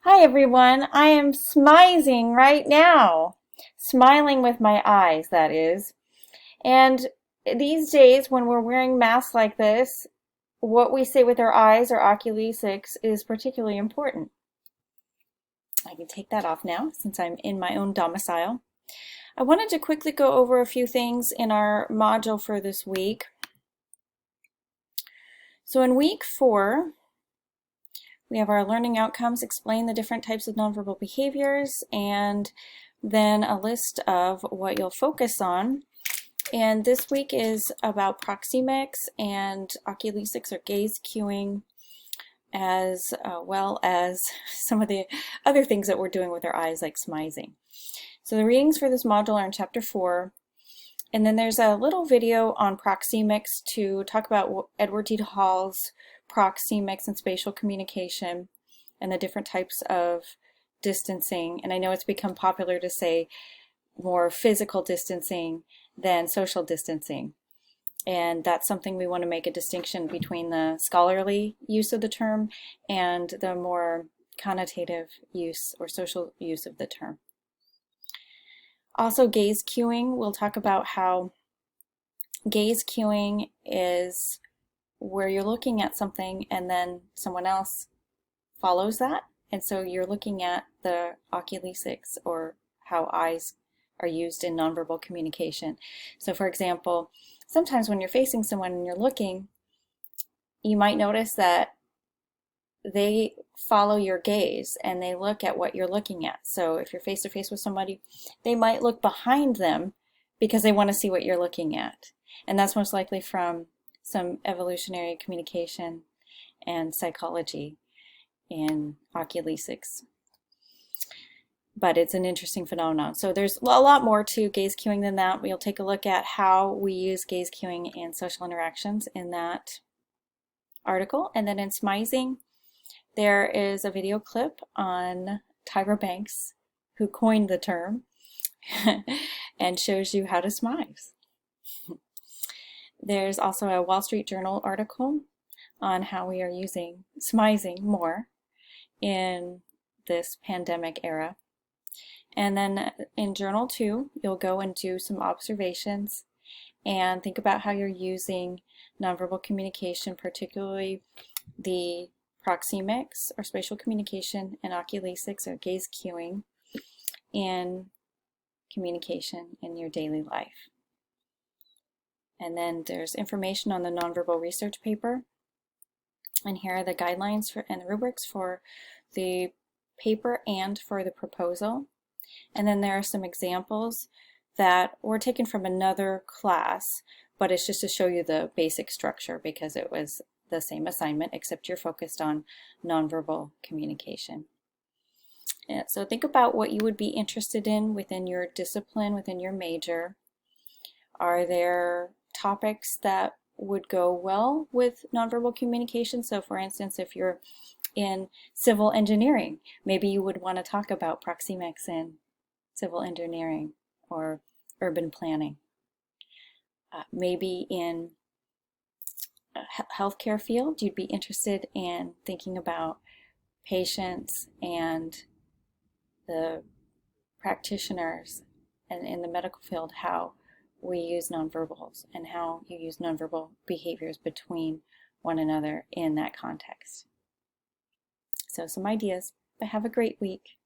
Hi everyone, I am smizing right now. Smiling with my eyes, that is. And these days, when we're wearing masks like this, what we say with our eyes or oculesics is particularly important. I can take that off now since I'm in my own domicile. I wanted to quickly go over a few things in our module for this week. So in week 4, we have our learning outcomes, explain the different types of nonverbal behaviors, and then a list of what you'll focus on. And this week is about proxemics and oculesics or gaze cueing, as well as some of the other things that we're doing with our eyes, like smizing. So the readings for this module are in chapter 4. And then there's a little video on proxemics to talk about Edward T. Hall's proxemics and spatial communication and the different types of distancing. And I know it's become popular to say more physical distancing than social distancing. And that's something we want to make a distinction between the scholarly use of the term and the more connotative use or social use of the term. Also, gaze cueing, we'll talk about how gaze cueing is where you're looking at something and then someone else follows that. And so you're looking at the oculesics, or how eyes are used in nonverbal communication. So for example, sometimes when you're facing someone and you're looking, you might notice that they follow your gaze and they look at what you're looking at. So if you're face to face with somebody, they might look behind them because they want to see what you're looking at. And that's most likely from some evolutionary communication and psychology in oculesics. But it's an interesting phenomenon. So there's a lot more to gaze cueing than that. We'll take a look at how we use gaze cueing in social interactions in that article. And then in smizing, there is a video clip on Tyra Banks, who coined the term, and shows you how to smize. There's also a Wall Street Journal article on how we are using smizing more in this pandemic era. And then in Journal 2, you'll go and do some observations and think about how you're using nonverbal communication, particularly the proxemics or spatial communication and oculesics or gaze cueing in communication in your daily life. And then there's information on the nonverbal research paper. And here are the guidelines for and the rubrics for the paper and for the proposal. And then there are some examples that were taken from another class, but it's just to show you the basic structure because it was the same assignment, except you're focused on nonverbal communication. And so think about what you would be interested in within your discipline, within your major. Are there topics that would go well with nonverbal communication? So for instance, if you're in civil engineering, maybe you would want to talk about proxemics in civil engineering or urban planning. Maybe in healthcare field, you'd be interested in thinking about patients and the practitioners, and in the medical field, how we use nonverbals and how you use nonverbal behaviors between one another in that context. So some ideas, but have a great week.